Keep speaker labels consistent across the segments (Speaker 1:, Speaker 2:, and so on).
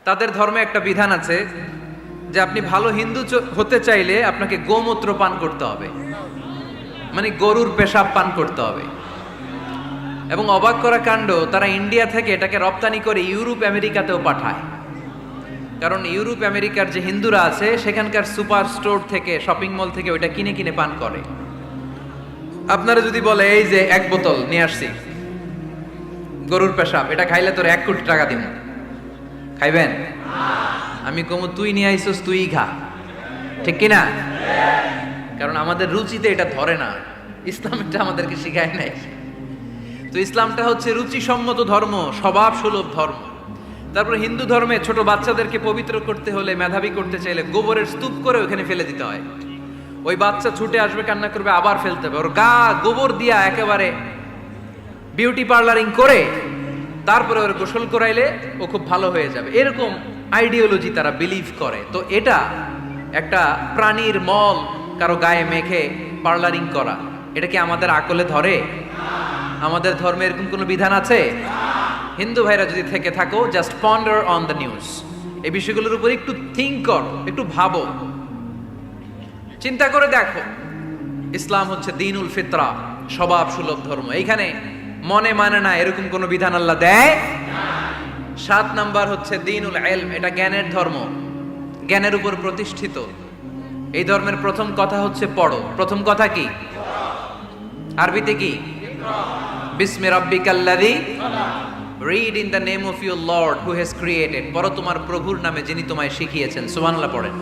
Speaker 1: তাদের ধর্মে একটা বিধান আছে যে আপনি ভালো হিন্দু হতে চাইলে আপনাকে গোমূত্র পান করতে হবে, মানে গরুর পেশাব পান করতে হবে। এবং অবাক করা কাণ্ড, তারা ইন্ডিয়া থেকে এটাকে রপ্তানি করে ইউরোপ আমেরিকাতেও পাঠায়। কারণ ইউরোপ আমেরিকার যে হিন্দুরা আছে সেখানকার সুপার স্টোর থেকে, শপিং মল থেকে ওইটা কিনে কিনে পান করে। আপনারা যদি বলে এই যে এক বোতল নিয়ে আসছি গরুর পেশাব, এটা খাইলে তোর 1 কোটি টাকা দিব, খাইবেন? আমি কমু তুই নিয়ে আইসোস, তুই খা, ঠিক কিনা? কারণ আমাদের রুচিতে এটা ধরে না, ইসলাম এটা আমাদেরকে শিখায় নাই। তো ইসলামটা হচ্ছে রুচিসম্মত ধর্ম, স্বভাব সুলভ ধর্ম। তারপর হিন্দু ধর্মে ছোট বাচ্চাদেরকে পবিত্র করতে হলে, মেধাবী করতে চাইলে গোবরের স্তূপ করে ওখানে ফেলে দিতে হয়। ওই বাচ্চা ছুটে আসবে, কান্না করবে, আবার ফেলতে হবে। ওর গা গোবর দিয়া একেবারে বিউটি পার্লারিং করে তারপরে ওর গোসল করাইলে ও খুব ভালো হয়ে যাবে, এরকম আইডিওলজি তারা বিলিভ করে। তো এটা একটা প্রাণীর মল কারো গায়ে মেখে পার্লারিং করা, এটা কি আমাদের আকলে ধরে? আমাদের ধর্মে এরকম কোনো বিধান আছে? হিন্দু ভাইরা যদি থেকে থাকো, just ponder on the news, এই বিষয়গুলোর উপর একটু থিঙ্ক করো, একটু ভাবো, চিন্তা করে দেখো। ইসলাম হচ্ছে দ্বীনুল ফিতরা, স্বভাব সুলভ ধর্ম। এইখানে মনে মানে না এরকম কোনো বিধান আল্লাহ দেয়। 7 নাম্বার হচ্ছে দ্বীনুল ইলম, এটা জ্ঞানের ধর্ম, জ্ঞানের উপর প্রতিষ্ঠিত। এই ধর্মের প্রথম কথা হচ্ছে পড়ো। প্রথম কথা কি? আরবিতে কি? বিসমি রাব্বিকাল্লাযী, read in the name of your lord who has created. পড়ো তোমার প্রভুর নামে যিনি তোমায় শিখিয়েছেন। সুবহানাল্লাহ পড়েন।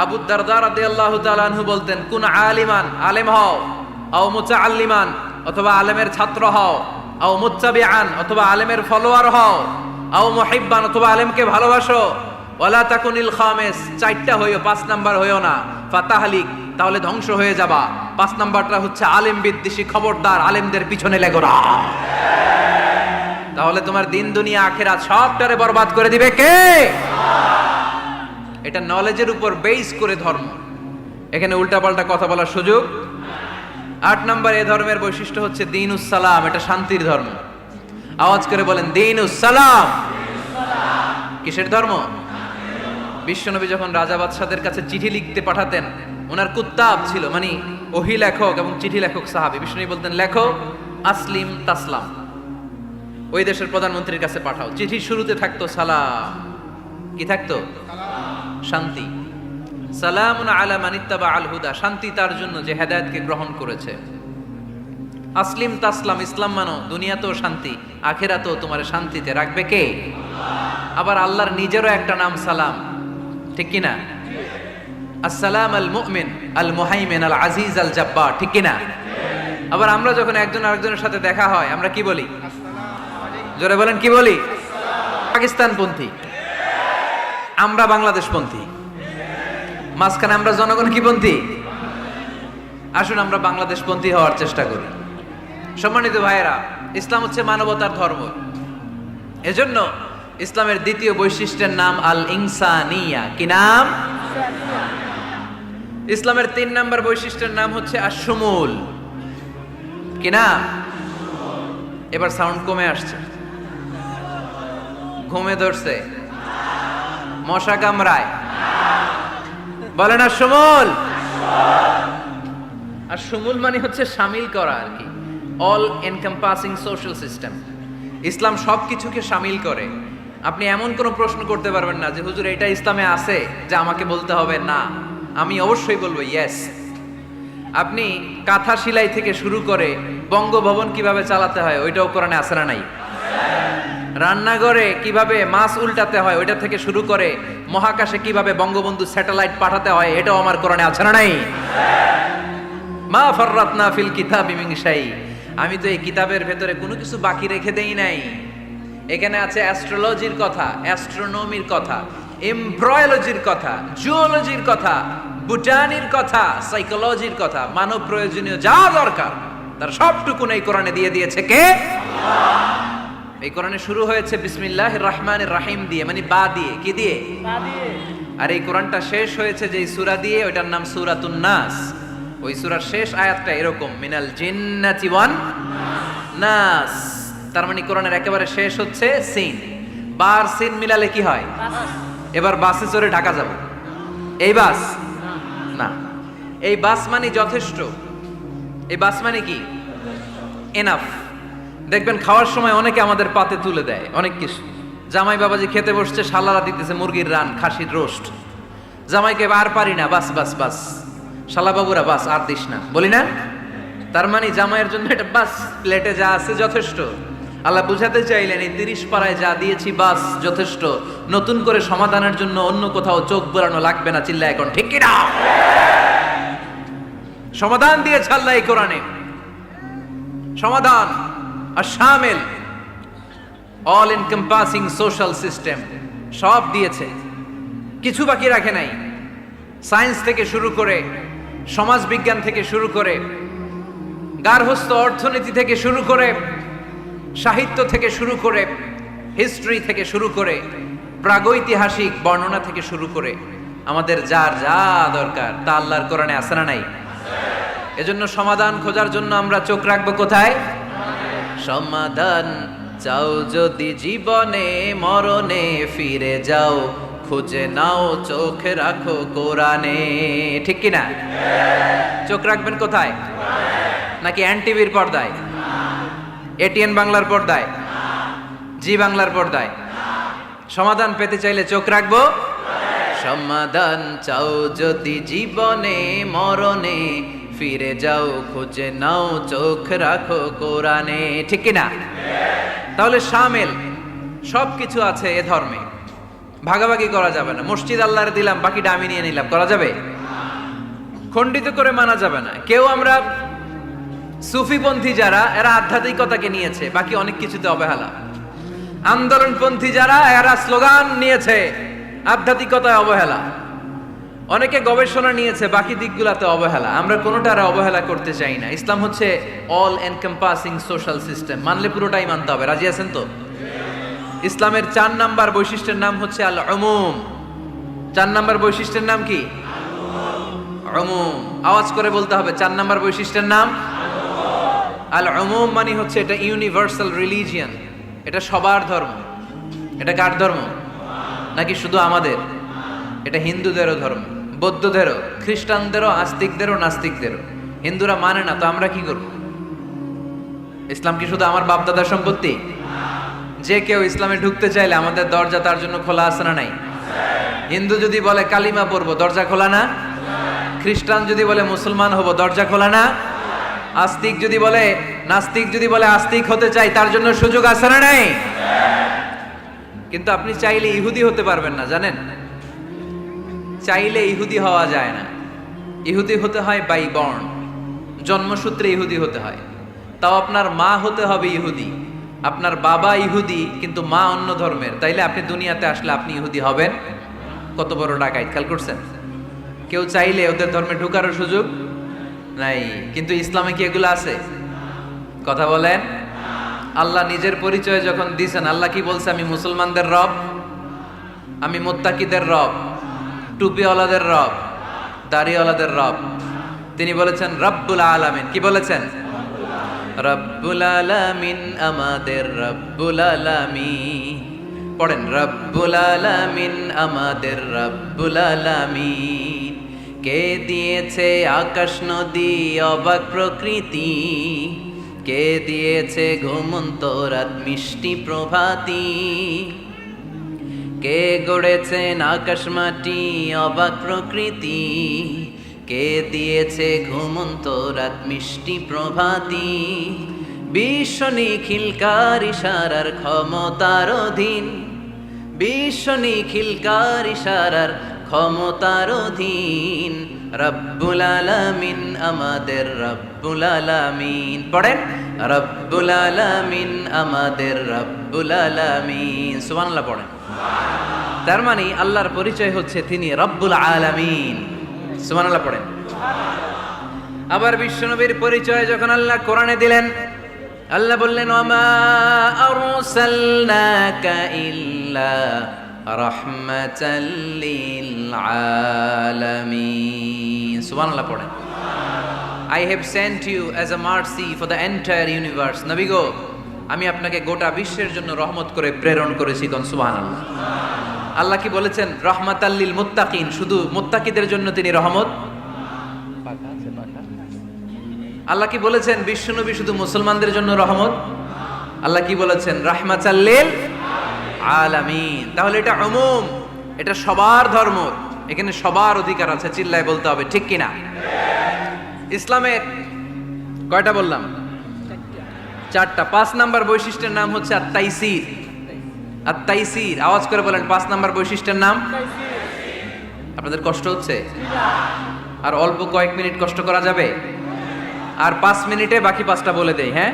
Speaker 1: আবু দারদা রাদিয়াল্লাহু তাআলা আনহু বলতেন, কুন আলিমান, আলেম হও, আও মুতাআল্লিমান, অথবা আলেমের ছাত্র হও, আও মুত্তাবিআন, অথবা আলেমের ফলোয়ার হও, আও মুহিব্বান, অথবা আলেমকে ভালোবাসো, ওয়ালা তাকুনিল খামিস, 4টা হইও, 5 নাম্বার হইও না, ফাতাহলিক, তাহলে ধ্বংস হয়ে যাবা। 5 নাম্বারটা হচ্ছে আলেম বিদ্বেষী, খবরদার আলেমদের পিছনে লেগো না, তাহলে তোমার দিন দুনিয়া আখিরাত সবটারে বরবাদ করে দিবে কে? এটা নলেজের উপর বেস করে ধর্ম, এখানে উল্টাপাল্টা কথা বলার সুযোগ। 8 নাম্বার এই ধর্মের বৈশিষ্ট্য হচ্ছে দ্বীনুস সালাম, এটা শান্তির ধর্ম। আওয়াজ করে বলেন দ্বীনুস সালাম। কিসের ধর্ম? বিশ্বনবী যখন রাজা বাদশাদের কাছে চিঠি লিখতে পাঠাতেন, ওনার কুত্তাব ছিল, মানে ওহী লেখক এবং চিঠি লেখক সাহাবী। বিশ্বনবী বলতেন, লেখো আসলিম তাসলাম, ওই দেশের প্রধানমন্ত্রীর কাছে পাঠাও। চিঠির শুরুতে থাকতো সালাম, কি থাকতো? শান্তি। সালামুন আলা মান ইত্তাবা আল হুদা, শান্তি তার জন্য যে হেদায়েতকে গ্রহণ করেছে। আসলিম তাসলাম, ইসলাম মানো, দুনিয়াতেও শান্তি, আখিরাতেও তোমার শান্তিতে রাখবে কে? আবার আল্লাহর নিজেরও একটা নাম সালাম, ঠিক কিনা? আসসালাম আল মুমিন আল মুহাইমিন আল আজিজ আল জাব্বার, ঠিক কিনা? আবার আমরা যখন একজন আরেকজনের সাথে দেখা হয় আমরা কি বলি? জোরে বলেন, কি বলি? পাকিস্তানপন্থী, আমরা বাংলাদেশপন্থী, মাঝখানে আমরা জনগণ কি পন্থী? আসুন আমরা বাংলাদেশপন্থী হওয়ার চেষ্টা করি। সম্মানিত ভাইয়েরা, ইসলাম হচ্ছে মানবতার ধর্ম। এজন্য ইসলামের দ্বিতীয় বৈশিষ্ট্যের নাম আল ইনসানিয়া। কি নাম? ইসলামের 3 নাম্বার বৈশিষ্ট্যের নাম হচ্ছে আশ-শুমুল। কি নাম? এবার সাউন্ড কমে আসছে, ঘুমে ধরছে, মশা কামড়ায়, বলেন আশ-শুমুল। আশ-শুমুল মানে হচ্ছে শামিল করা আর কি, অল এনকম্পাসিং সোশ্যাল সিস্টেম। ইসলাম সবকিছুকে শামিল করে। আপনি এমন কোনো প্রশ্ন করতে পারবেন না যে হুজুর এটা ইসলামে আছে যে আমাকে বলতে হবে না, আমি অবশ্যই বলবো ইয়েস। আপনি কাঁথা সেলাই থেকে শুরু করে বঙ্গভবন কিভাবে চালাতে হয় ওইটাও কোরআনে আছে না নাই? রান্নাঘরে কিভাবে মাছ উল্টাতে হয় ওইটা থেকে শুরু করে মহাকাশে কিভাবে বঙ্গবন্ধু স্যাটেলাইট পাঠাতে হয় এটাও আমার কোরআনে আছে না নাই? মা ফাররাতনা ফিল কিতাবি মিন শাই, আমি তো এই কিতাবের ভেতরে কোনো কিছু বাকি রেখে দেই নাই। এখানে আছে অ্যাস্ট্রোলজির কথা, অ্যাস্ট্রোনমির কথা, এমব্রয়োলজির কথা, জুওলজির কথা, বুটানির কথা, সাইকোলজির কথা, মানব প্রয়োজনীয় যা দরকার তার সবটুকু এই কোরআনে দিয়ে দিয়েছে কে? আল্লাহ। এই কোরআনে শুরু হয়েছে বিসমিল্লাহির রহমানির রহিম দিয়ে, মানে বা দিয়ে। কি দিয়ে? বা দিয়ে। আর এই কোরআনটা শেষ হয়েছে যে সূরা দিয়ে, ওইটার নাম সূরাতুন নাস। ওই সূরার শেষ আয়াতটা এরকম, মিনাল জিন্নাতি ওয়ান নাস। তার মানে কোরআনের একেবারে শেষ হচ্ছে সিন। বার সিন মিলালে কি হয়? এবার বাসে চড়ে ঢাকা যাব, এই বাস না, এই বাস মানে যথেষ্ট, এই বাস মানে কি এনাফ। দেখবেন খাওয়ার সময় অনেকে আমাদের পাতে তুলে দেয় অনেক কিছু। জামাই বাবাজি খেতে বসছে, শালারা দিতেছে মুরগির রান, খাসির রোস্ট। জামাইকে আর পারি না, বাস বাস বাস, শালা বাবুরা বাস আর দিস না, বলি না? তার মানে জামাইয়ের জন্য এটা বাস, প্লেটে যা আছে যথেষ্ট। আল্লাহ বুঝাতে চাইলেন এই 30 পাড়ায় যা দিয়েছি বাস যথেষ্ট, নতুন করে সমাধানের জন্য অন্য কোথাও চোখ বোলানো লাগবে না। চিল্লা এখন ঠিক কিনা? সমাধান দিয়েছে আল্লাহ এই কোরআনে, সমাধান আর শামিল, অল এনকম্পাসিং সোশ্যাল সিস্টেম সব দিয়েছে, কিছু বাকি রাখে নাই। সায়েন্স থেকে শুরু করে, সমাজ বিজ্ঞান থেকে শুরু করে, গার্হস্থ্য অর্থনীতি থেকে শুরু করে, সাহিত্য থেকে শুরু করে, হিস্ট্রি থেকে শুরু করে, প্রাগৈতিহাসিক বর্ণনা থেকে শুরু করে, আমাদের যার যা দরকার তা আল্লাহর কোরআনে আছে না নাই? এজন্য সমাধান খোঁজার জন্য আমরা চোখ রাখবো কোথায়? সমাধান চাও যদি জীবনে মরণে ফিরে যাও, খুঁজে নাও চোখ রাখো কোরআনে। ঠিক কিনা? চোখ রাখবেন কোথায়? নাকি এনটিভির পর্দায়, এটিএন বাংলার পর্দায়, জি বাংলার পর্দায়? সমাধান পেতে চাইলে চোখ রাখবো। সমাধান চাও যদি জীবনে মরণে ফিরে যাও, খুঁজে নাও চোখ রাখো কোরআনে। ঠিক কিনা? তাহলে শামিল সব কিছু আছে এ ধর্মে, ভাগাভাগি করা যাবে না। মসজিদ আল্লাহর দিলাম, বাকিটা আমি নিয়ে নিলাম, করা যাবে? খণ্ডিত করে মানা যাবে না। কেউ আমরা সুফিপন্থী যারা, এরা আধ্যাত্মিকতাকে নিয়েছে, বাকি অনেক কিছুতে অবহেলা। আন্দোলনপন্থী যারা, এরা স্লোগান নিয়েছে, আধ্যাত্মিকতায় অবহেলা। অনেকে গবেষণা নিয়েছে, বাকি দিকগুলোতে অবহেলা। আমরা কোনোটার অবহেলা করতে চাই না। ইসলাম হচ্ছে অল এনকম্পাসিং সোশ্যাল সিস্টেম, মানলে পুরোটাই মানতে হবে। রাজি আছেন তো? ইসলামের 4 নাম্বার বৈশিষ্ট্যের নাম হচ্ছে আল উমুম। 4 নাম্বার বৈশিষ্ট্যের নাম কি? উমুম। আওয়াজ করে বলতে হবে, 4 নাম্বার বৈশিষ্ট্যের নাম আল উমুম। মানে হচ্ছে এটা ইউনিভার্সাল রিলিজিয়ান, এটা সবার ধর্ম। এটা কার ধর্ম? নাকি শুধু আমাদের? এটা হিন্দুদেরও ধর্ম, বৌদ্ধদেরও, খ্রিস্টানদেরও, আস্তিকদেরও, নাস্তিকদেরও। হিন্দুরা মানে না তো আমরা কি করব? ইসলাম কি শুধু আমার বাপদাদার সম্পত্তি? যে কেউ ইসলামে ঢুকতে চাইলে আমাদের দরজা তার জন্য খোলা আছে না নাই? হিন্দু যদি বলে কালিমা পড়বো, দরজা খোলা না? খ্রিস্টান যদি বলে মুসলমান হব, দরজা খোলা না? আস্তিক যদি বলে, নাস্তিক যদি বলে আস্তিক হতে চাই, তার জন্য সুযোগ আছে না নাই? কিন্তু আপনি চাইলে ইহুদি হতে পারবেন না, জানেন? চাইলে ইহুদি হওয়া যায় না। ইহুদি হতে হয় বাই বর্ন, জন্মসূত্রে ইহুদি হতে হয়। তাও আপনার মা হতে হবে ইহুদি, আপনার বাবা ইহুদি কিন্তু মা অন্য ধর্মের, তাইলে আপনি দুনিয়াতে আসলে আপনি ইহুদি হবেন? কত বড় ডাকাইত! খেয়াল করছেন? কেউ চাইলে ওদের ধর্মে ঢুকারও সুযোগ নাই। কিন্তু ইসলামে কি এগুলো আছে? কথা বলেন। আল্লাহ নিজের পরিচয় যখন দিয়েছেন, আল্লাহ কি বলছে? আমি মুসলমানদের রব, আমি মুত্তাকিদের রব, টুপিওয়ালাদের রব, দাড়িওয়ালাদের রব। তিনি বলেছেন রব্বুল আলামিন। কি বলেছেন? রব্বুল আলামিন, আমাদের রব্বুল আলামিন। পড়েন, রব্বুল আলামিন, আমাদের রব্বুল আলামিন। কে দিয়েছে আকাশ নদী অবাক প্রকৃতি, কে দিয়েছে ঘুমন্ত রাত মিষ্টি প্রভাতী, কে গড়েছেন আকাশ মাটি অবাক প্রকৃতি, কে দিয়েছে ঘুমন্ত রাত মিষ্টি প্রভাতী। বিশ্ব নিখিলকার ইশারার ক্ষমতার অধীন, বিশ্ব নিখিলকার ইশারার ক্ষমতার অধীন। রব্বুল আলামিন, আমাদের রব্বুল আলামিন। পড়েন, রব্বুল আলামিন, আমাদের রব্বুল আলামিন। সুবহানাল্লাহ পড়েন। তার মানে আল্লাহর পরিচয় হচ্ছে তিনি রব্বুল আলামিন। সুবহানাল্লাহ পড়েন। আবার বিশ্বনবীর পরিচয় যখন আল্লাহ কোরআনে দিলেন, আল্লাহ বললেন ওয়ামা আরসালনাকা ইল্লা রাহমাতাল লিল আলামিন। সুবহানাল্লাহ পড়েন। I have sent you as a mercy for the entire universe. নবী গো, আমি আপনাকে গোটা বিশ্বের জন্য রহমত করে প্রেরণ করেছি। কোন সুবহানাল্লাহ। আল্লাহ কি বলেছেন? রহমাতাল্লিল মুত্তাকিন, শুধু মুত্তাকিদের জন্য তিনি রহমত। আল্লাহ কি বলেছেন বিশ্বনবী শুধু মুসলমানদের জন্য রহমত? আল্লাহ কি বলেছেন? রাহমাতাল্লিল আলামিন। তাহলে এটা উমুম, এটা সবার ধর্ম, এখানে সবার অধিকার আছে। চিল্লায় বলতে হবে ঠিক কিনা? ইসলামের কয়টা বললাম? চারটা। 5 নাম্বার বৈশিষ্ট্যের নাম হচ্ছে আত-তাইসির। আত-তাইসির, আওয়াজ করে বলেন 5 নাম্বার বৈশিষ্ট্যের নাম। আপনাদের কষ্ট হচ্ছে? আর অল্প কয়েক মিনিট কষ্ট করা যাবে? আর 5 মিনিটে বাকি 5টা বলে দেই। হ্যাঁ,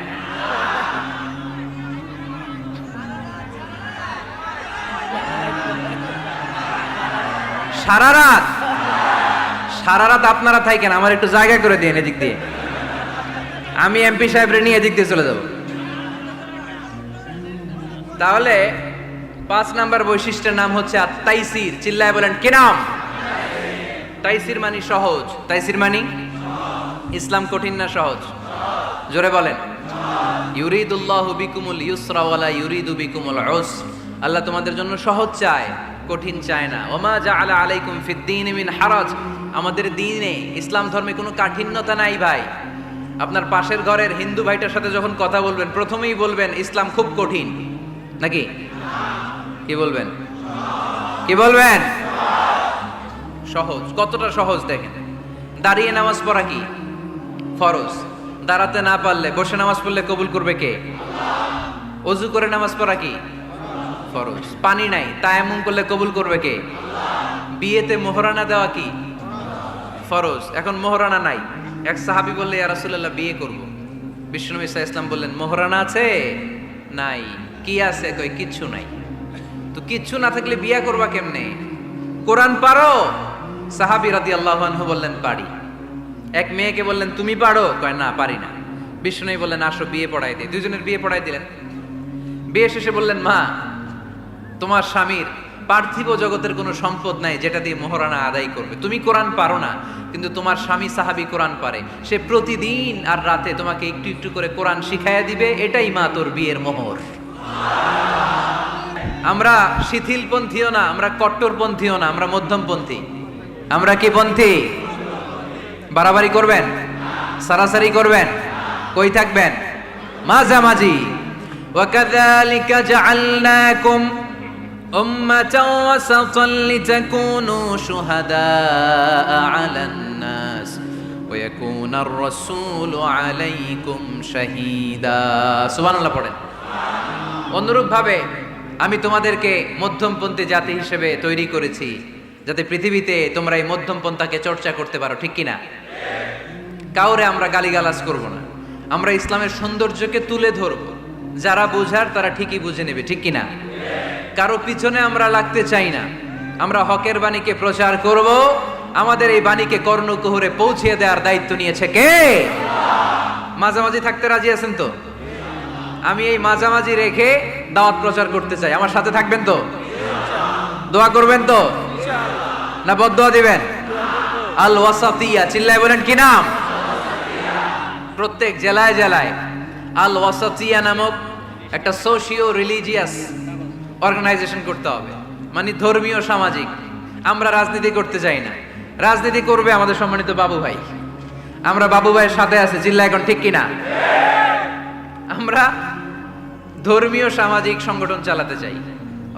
Speaker 1: সারা রাত আপনারা থাকেন, আমার একটু জায়গা করে দিন এদিক দিয়ে। আমি এমপি সাহেবরে নিয়ে এদিক দিয়ে চলে যাব। তাহলে 5 নাম্বার বৈশিষ্ট্যের নাম হচ্ছে আত-তাইসির। চিল্লায় বলেন কি নাম? তাইসির মানে সহজ। তাইসির মানে ইসলাম কঠিন না সহজ? জোরে বলেন। ইউরিদুল্লাহু বিকুমুল ইউসরা ওয়ালা ইউরিদু বিকুমুল উসর। আল্লাহ তোমাদের জন্য সহজ চায়, কঠিন চায় না। ওমা জাআলা আলাইকুম ফিদ-দীন মিন হারাজ। আমাদের দ্বীনে, ইসলাম ধর্মে কোনো কাঠিন্যতা নাই ভাই। আপনার পাশের ঘরের হিন্দু ভাইটার সাথে যখন কথা বলবেন, প্রথমেই বলবেন ইসলাম খুব কঠিন, নাকি? কি বলবেন? কি বলবেন? সহজ। কতটা সহজ দেখেন। দাঁড়িয়ে নামাজ পড়া কি ফরজ? দাঁড়াতে না পারলে বসে নামাজ পড়লে কবুল করবে কে? ওযু করে নামাজ পড়া কি ফরজ? পানি নাই, তায়াম্মুম করলে কবুল করবে কে? বিয়েতে মোহরানা দেওয়া কি ফরজ? এখন মোহরানা নাই। এক সাহাবী বললে ইয়া রাসূলুল্লাহ বিয়ে করব। বিশ্বনবী সাল্লাল্লাহু আলাইহি ওয়াসাল্লাম বললেন মোহরানা আছে? নাই। কি আছে? কই কিচ্ছু নাই। তো কিচ্ছু না থাকলে বিয়ে করবা কেমনে? কোরআন পারো? সাহাবী রাদিয়াল্লাহু আনহু বললেন পারি। এক মেয়েকে বললেন তুমি পারো? কয় না, পারি না। বিশ্বনবী বললেন আসো বিয়ে পড়াই দিই। দুইজনের বিয়ে পড়াই দিলেন। বিয়ে শেষে বললেন মা, তোমার স্বামীর পার্থিব জগতের কোনো সম্পদ নাই যেটা দিয়ে মোহরানা আদায় করবে। তুমি কোরআন পারো না, কিন্তু তোমার স্বামী সাহাবী কোরআন পারে। সে প্রতিদিন আর রাতে তোমাকে একটু একটু করে কোরআন শিখাইয়া দিবে। এটাই মা তোর বিয়ের মোহর। আমরা শিথিলপন্থীও না, আমরা কট্টরপন্থীও না, আমরা মধ্যমপন্থী। আমরা কি পন্থী? বাড়াবাড়ি করবেন? সারাসারি করবেন? কই থাকবেন? মাঝামাঝি। وَكَذَلِكَ جَعَلْنَاكُمْ أُمَّةً وَسَطًا لِتَكُونُوا شُهَدَاءَ عَلَى النَّاسِ وَيَكُونَ الرَّسُولُ عَلَيْكُمْ شَهِيدًا। সুবহানাল্লাহ পড়েন। অনুরূপ ভাবে আমি তোমাদেরকে মধ্যমপন্থী জাতি হিসেবে তৈরি করেছি, যাতে পৃথিবীতে তোমরা এই মধ্যমপন্থাকে চর্চা করতে পারো। ঠিক কিনা? কাউরে আমরা গালিগালাজ করব না, আমরা ইসলামের সৌন্দর্যকে তুলে ধরব। যারা বুঝার তারা ঠিকই বুঝে নেবে। ঠিক কিনা? কারো পিছনে আমরা লাগতে চাই না। আমরা হকের বাণীকে প্রচার করব। আমাদের এই বাণীকে কর্ণকুহরে পৌঁছে দেওয়ার দায়িত্ব নিয়েছে কে? মাঝামাঝি থাকতে রাজি আছেন তো? আমি এই মাঝামাঝি রেখে দাওয়াত প্রচার করতে চাই। আমার সাথে থাকবেন তো? দোয়া করবেন তো? না বদদোয়া দিবেন? আল ওয়াসাতিয়া। চিল্লায় বলেন কি নাম? প্রত্যেক জেলায় জেলায় আল ওয়াসাতিয়া নামক একটা সোশিও রিলিজিয়াস অর্গানাইজেশন করতে হবে, মানে ধর্মীয় সামাজিক। আমরা রাজনীতি করতে চাই না। রাজনীতি করবে আমাদের সম্মানিত বাবু ভাই। আমরা বাবু ভাইয়ের সাথে আছি। চিল্লা এখন ঠিক কিনা? আমরা ধর্মীয় সামাজিক সংগঠন চালাতে চাই,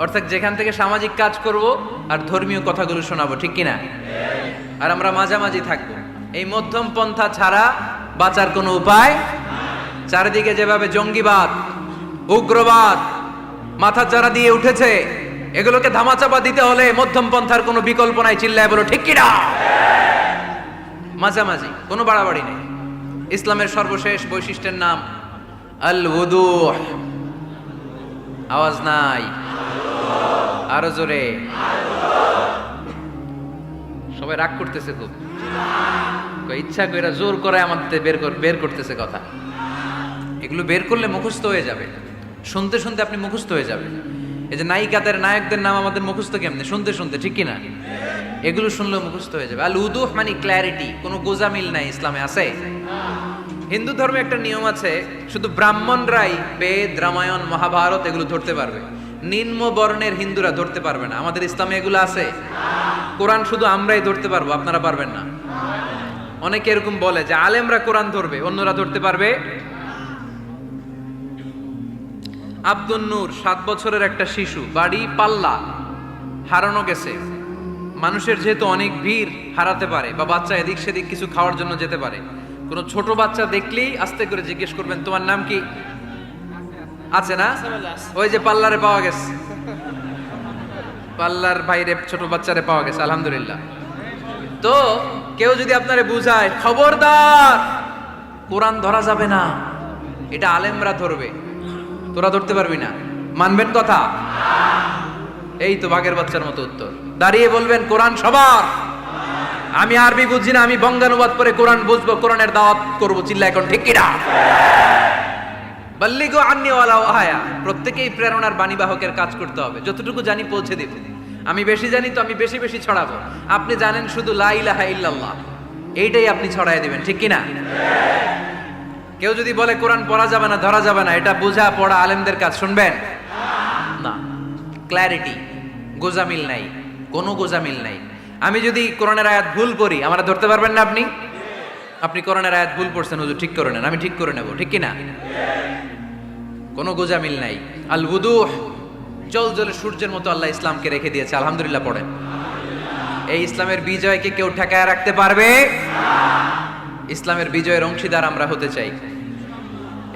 Speaker 1: অর্থাৎ যেখান থেকে সামাজিক কাজ করব আর ধর্মীয় কথাগুলো শোনাবো। ঠিক কিনা? আর আমরা মাঝামাঝি থাকবো। এই মধ্যম পন্থা ছাড়া বাঁচার কোনো উপায়। চারিদিকে যেভাবে জঙ্গিবাদ, উগ্রবাদ মাথা চারা দিয়ে উঠেছে, এগুলোকে ধামাচাপা দিতে হলে মধ্যম পন্থার কোনো বিকল্প নাই। চিল্লায় বলো ঠিক কিনা? মাঝামাঝি, কোনো বাড়াবাড়ি নেই। ইসলামের সর্বশেষ বৈশিষ্ট্যের নাম আল ওযুহ। আওয়াজ নাই, আরো জোরে। সবাই রাগ করতেছে খুব, ইচ্ছা করে জোর করে আমাদের বের করতেছে কথা। এগুলো বের করলে মুখস্থ হয়ে যাবে, শুনতে শুনতে আপনি মুখস্থ হয়ে যাবে। এই যে নায়িকাদের নায়কদের নাম আমাদের মুখস্থ কেমনে? শুনতে শুনতে, ঠিক কিনা? এগুলো শুনলেও মুখস্থ হয়ে যাবে। আল উদুহ মানে ক্ল্যারিটি, কোনো গোজামিল নাই ইসলামে। আছে? হিন্দু ধর্মে একটা নিয়ম আছে, শুধু ব্রাহ্মণরাই বেদ, রামায়ণ, মহাভারত এগুলো ধরতে পারবে, নিম্ন বর্ণের হিন্দুরা ধরতে পারবে না। আমাদের ইসলামে এগুলো আছে। কোরআন শুধু আমরাই ধরতে পারবো, আপনারা পারবেন না। অনেকে এরকম বলে যে আলেমরা কোরআন ধরবে, অন্যরা ধরতে পারবে। আব্দুল নূর 7 বছরের একটা শিশু, বাড়ি পাল্লা, হারানো গেছে। মানুষের যেহেতু অনেক ভিড় হারাতে পারে, বা বাচ্চা এদিক সেদিক কিছু খাওয়ার জন্য যেতে পারে, কোনো ছোট বাচ্চা দেখলেই আস্তে করে জিজ্ঞেস করবেন তোমার নাম কি, আছে না? ওই যে পাল্লারে পাওয়া গেছে, পাল্লার বাইরে ছোট বাচ্চারে পাওয়া গেছে, আলহামদুলিল্লাহ। তো কেউ যদি আপনারে বুঝায় খবরদার কোরআন ধরা যাবে না, এটা আলেমরা ধরবে, তোরা ধরতে পারবি না, মানবেন কথা? এই তো বাঘের বাচ্চার মতো উত্তর। দাঁড়িয়ে বলবেন কোরআন সবার। আমি আরবি বুঝি না, আমি বঙ্গানুবাদ করে কোরআন বুঝবো, কোরআনের দাওয়াত করবো, চিল্লা এখন ঠিক কিনা? বাল্লিগু আন্নি ওয়ালাউ আয়া। প্রত্যেকেই প্রেরণার বাণীবাহকের কাজ করতে হবে, যতটুকু জানি পৌঁছে দিব। আমি বেশি জানি তো আমি বেশি বেশি ছড়াবো। আপনি জানেন শুধু লা ইলাহা ইল্লাল্লাহ, এইটাই আপনি ছড়াই দিবেন, ঠিক কিনা? কেউ যদি বলে কোরআন পড়া যাবে না, ধরা যাবে না, এটা বোঝা পড়া আলেমদের কাজ, শুনবেন না। ক্ল্যারিটি, গোজামিল নাই, কোনো গোজামিল নাই। আমি যদি কোরআনের আয়াত ভুল পড়ি, আমরা ধরতে পারবেন না আপনি? আপনি কোরআনের আয়াত ভুল পড়ছেন, হুজুর ঠিক করে নেন, আমি ঠিক করে নেব, ঠিক কিনা? কোনো গোজামিল নাই। আল বুদুহ, জল জলে সূর্যের মতো আল্লাহ ইসলামকে রেখে দিয়েছে, আলহামদুলিল্লাহ পড়েন। এই ইসলামের বিজয়কে কেউ ঠেকায় রাখতে পারবে? ইসলামের বিজয়ের অংশীদার আমরা হতে চাই,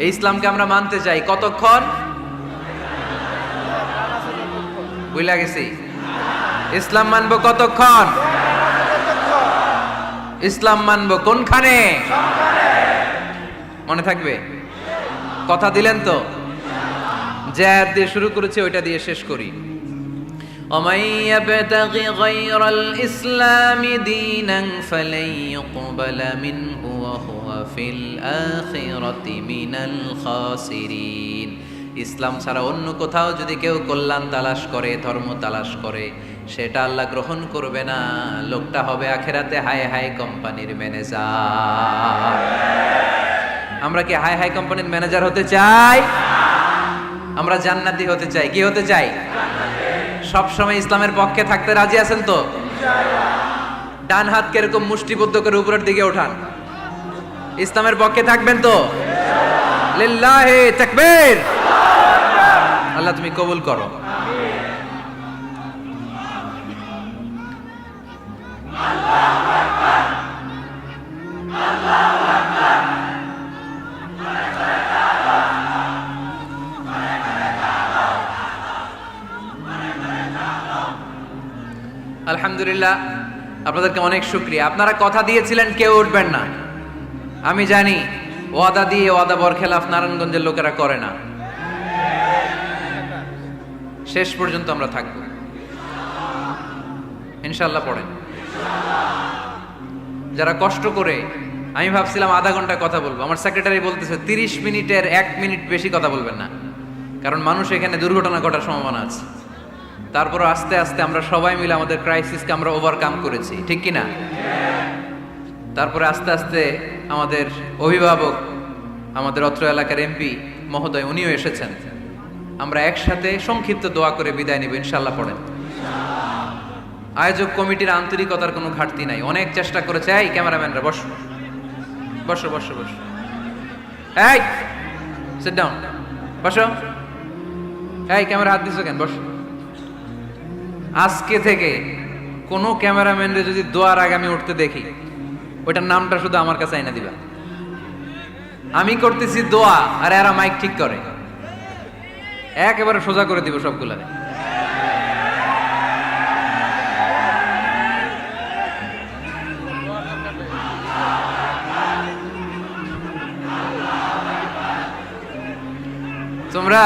Speaker 1: এই ইসলামকে আমরা মানতে চাই। কতক্ষণ? বুঝলা গেছি? ইসলাম মানবো কতক্ষণ? ইসলাম মানবো কোনখানে? মনে থাকবে? কথা দিলেন তো? যে আয়াত দিয়ে শুরু করেছে ওইটা দিয়ে শেষ করি। ومن يبتغي غير الإسلام دينا فلن يقبل منه وهو في الآخرة من الخاسرين। ইসলাম ছাড়া অন্য কোথাও যদি কেউ কল্যাণ তালাশ করে, ধর্ম তালাশ করে, সেটা আল্লাহ গ্রহণ করবে না। লোকটা হবে আখেরাতে হাই হাই কোম্পানির ম্যানেজার। আমরা কি হাই হাই কোম্পানির ম্যানেজার হতে চাই? আমরা জান্নাতি হতে চাই। কি হতে চাই? সব সময় ইসলামের পক্ষে থাকতে রাজি আছেন তো? ডান হাত কিরকম মুষ্টিবদ্ধ করে উপরের দিকে ওঠান। ইসলামের পক্ষে থাকবেন তো? লিল্লাহি তাকবীর। আল্লাহ তুমি কবুল করো। আলহামদুলিল্লাহ, আপনাদেরকে অনেক শুকরিয়া। আপনারা কথা দিয়েছিলেন কেউ উঠবেন না। আমি জানি ওয়াদা দিয়ে ওয়াদা বরখেলাফ নারায়ণগঞ্জের লোকেরা করে না। শেষ পর্যন্ত আমরা থাকবো ইনশাআল্লাহ। পড়েন। যারা কষ্ট করে, আমি ভাবছিলাম আধা ঘন্টা কথা বলবো, আমার সেক্রেটারি বলতেছে 30 মিনিটের 1 মিনিট বেশি কথা বলবেন না, কারণ মানুষ এখানে দুর্ঘটনা ঘটার সম্ভাবনা আছে। তারপর আস্তে আস্তে আমরা সবাই মিলে আমাদের ক্রাইসিসকে আমরা ওভারকাম করেছি, ঠিক কিনা? তারপরে আস্তে আস্তে আমাদের অভিভাবক, আমাদের অত্র এলাকার এমপি মহোদয়, উনিও এসেছেন। আমরা একসাথে সংক্ষিপ্ত দোয়া করে বিদায় নিব ইনশাআল্লাহ। পড়েন। আয়োজক কমিটির আন্তরিকতার কোনো ঘাটতি নাই, অনেক চেষ্টা করেছে। এই ক্যামেরাম্যানরা বসো বসো বসো বসো, এই সিট ডাউন, বসো। এই ক্যামেরা হাত দিছো কেন? বসো। আজকে থেকে কোনো ক্যামেরাম্যানরে যদি দোয়ার আগে আমি উঠতে দেখি, ওইটার নামটা শুধু আমার কাছে আইনা দিবা। আমি করতেছি দোয়া আর এরা মাইক ঠিক করে, একেবারে সোজা করে দিব সবগুলারে। তোমরা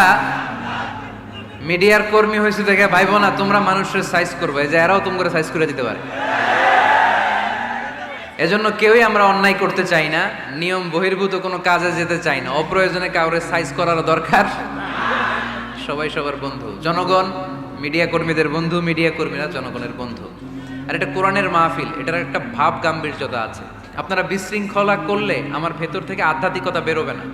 Speaker 1: মিডিয়ার কর্মী হয়েছে দেখে ভাইবো না তোমরা মানুষের সাইজ করবে, যে এরাও তোমরা সাইজ করে দিতে পারে। এজন্য কেউই আমরা অন্যায় করতে চাই না, নিয়ম বহির্ভূত কোনো কাজে যেতে চাই না, অপ্রয়োজনে কাউরে সাইজ করার দরকার। সবাই সবার বন্ধু। জনগণ মিডিয়া কর্মীদের বন্ধু, মিডিয়া কর্মীরা জনগণের বন্ধু। আর এটা কোরআনের মাহফিল, এটার একটা ভাব গাম্ভীর্যতা আছে। আপনারা বিশৃঙ্খলা করলে আমার ভেতর থেকে আধ্যাত্মিকতা বেরোবে না।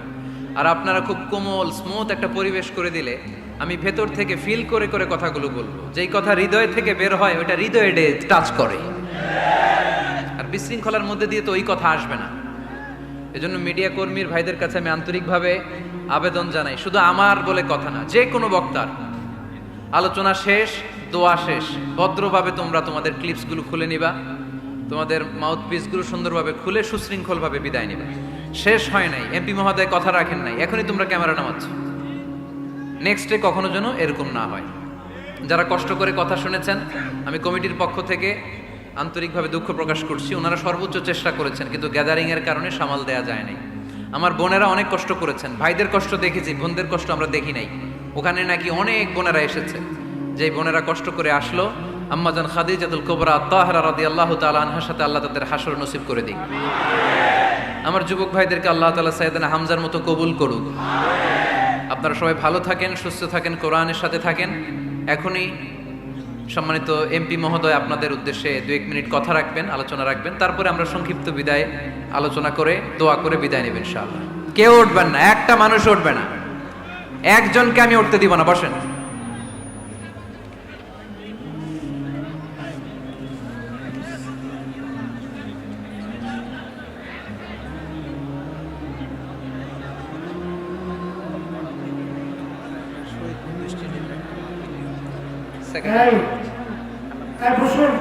Speaker 1: আর আপনারা খুব কোমল স্মুথ একটা পরিবেশ করে দিলে আমি ভেতর থেকে ফিল করে করে কথাগুলো বলবো। যেই কথা হৃদয় থেকে বের হয় ওটা হৃদয়ে টাচ করে। আর বিশৃঙ্খলার মধ্যে দিয়ে তো ওই কথা আসবে না। এজন্য মিডিয়া কর্মীর ভাইদের কাছে আমি আন্তরিকভাবে আবেদন জানাই, শুধু আমার বলে কথা না, যে কোনো বক্তার আলোচনা শেষ, দোয়া শেষ, ভদ্রভাবে তোমরা তোমাদের ক্লিপসগুলো খুলে নিবা, তোমাদের মাউথপিসগুলো সুন্দরভাবে খুলে সুশৃঙ্খলভাবে বিদায় নিবা। শেষ হয় নাই, এমপি মহোদয় কথা রাখেন নাই, এখনই তোমরা ক্যামেরা নামাচ্ছ। নেক্সটে কখনো যেন এরকম না হয়। যারা কষ্ট করে কথা শুনেছেন, আমি কমিটির পক্ষ থেকে আন্তরিকভাবে দুঃখ প্রকাশ করছি। ওনারা সর্বোচ্চ চেষ্টা করেছেন, কিন্তু গ্যাদারিংয়ের কারণে সামাল দেয়া যায় নাই। আমার বোনেরা অনেক কষ্ট করেছেন, ভাইদের কষ্ট দেখেছি, বোনদের কষ্ট আমরা দেখি নাই। ওখানে নাকি অনেক বোনেরা এসেছে, যেই বোনেরা কষ্ট করে আসলো, আম্মাজান খাদিজাতুল কুবরা তাহরা রাদিয়াল্লাহু তাআলা আনহার সাথে আল্লাহ তাদের হাসর নসিব করে দিক। আমার যুবক ভাইদেরকে আল্লাহ তাআলা সাইয়েদনা হামজার মতো কবুল করুক। আপনারা সবাই ভালো থাকেন, সুস্থ থাকেন, কোরআনের সাথে থাকেন। এখনই সম্মানিত এমপি মহোদয় আপনাদের উদ্দেশ্যে 2-1 মিনিট কথা রাখবেন, আলোচনা রাখবেন। তারপরে আমরা সংক্ষিপ্ত বিদায় আলোচনা করে দোয়া করে বিদায় নেবেন ইনশাআল্লাহ। কেউ উঠবেন না, একটা মানুষ উঠবে না, একজনকে আমি উঠতে দিব না। বসেন।
Speaker 2: এই বসুন।